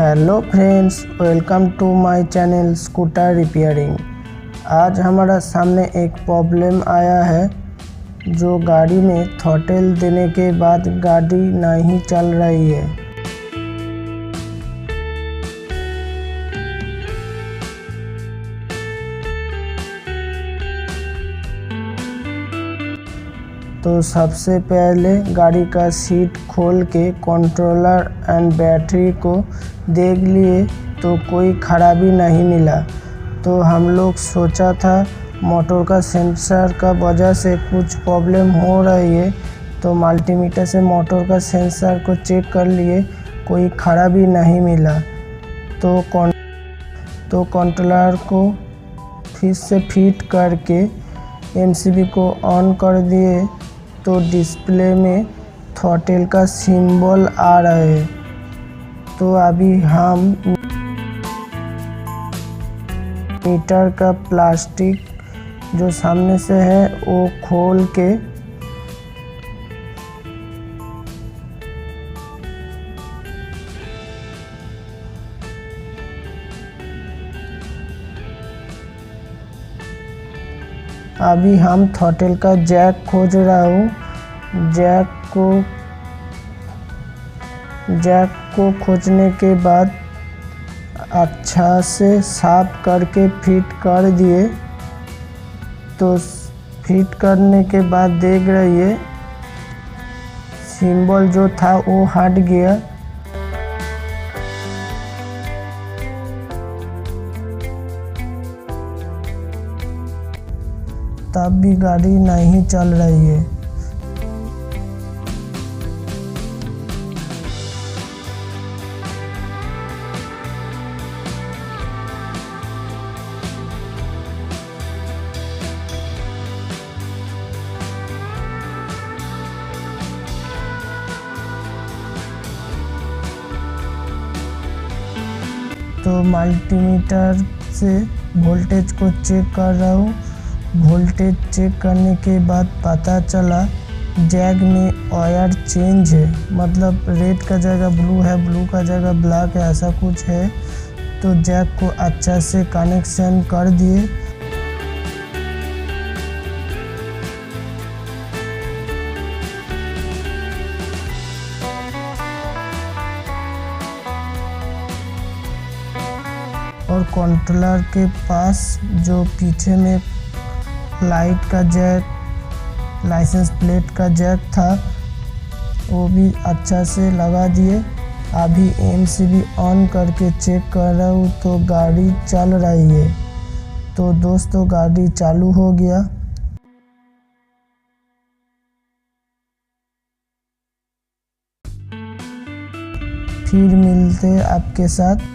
Hello friends, welcome to my channel scooter repairing. आज हमारा सामने एक प्रॉब्लम आया है जो गाड़ी में थ्रॉटल देने के बाद गाड़ी नहीं चल रही है। तो सबसे पहले गाड़ी का सीट खोल के कंट्रोलर एंड बैटरी को देख लिए तो कोई खराबी नहीं मिला। तो हम लोग सोचा था मोटर का सेंसर का वजह से कुछ प्रॉब्लम हो रही है, तो मल्टीमीटर से मोटर का सेंसर को चेक कर लिए, कोई खराबी नहीं मिला। तो कंट्रोलर को फिर से फिट करके एमसीबी को ऑन कर दिए तो डिस्प्ले में थ्रॉटल का सिंबल आ रहा है। तो अभी हम मीटर का प्लास्टिक जो सामने से है वो खोल के अभी हम थ्रॉटल का जैक खोज रहा हूँ। जैक को खोजने के बाद अच्छा से साफ करके फिट कर दिए। तो फिट करने के बाद देख रहिए सिंबल जो था वो हट गया। तब भी गाड़ी नहीं चल रही है। तो मल्टीमीटर से वोल्टेज को चेक कर रहा हूँ। वोल्टेज चेक करने के बाद पता चला जैक में वायर चेंज है, मतलब रेड का जगह ब्लू है, ब्लू का जगह ब्लैक है, ऐसा कुछ है। तो जैक को अच्छा से कनेक्शन कर दिए। और कंट्रोलर के पास जो पीछे में लाइट का जैक, लाइसेंस प्लेट का जैक था, वो भी अच्छा से लगा दिए। अभी एमसीबी ऑन करके चेक कर रहा हूँ तो गाड़ी चल रही है। तो दोस्तों गाड़ी चालू हो गया। फिर मिलते आपके साथ।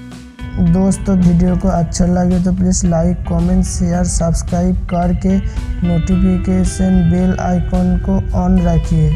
दोस्तों वीडियो को अच्छा लगे तो please like, comment, share, subscribe करके नोटिफिकेशन बेल आइकॉन को ऑन रखिए।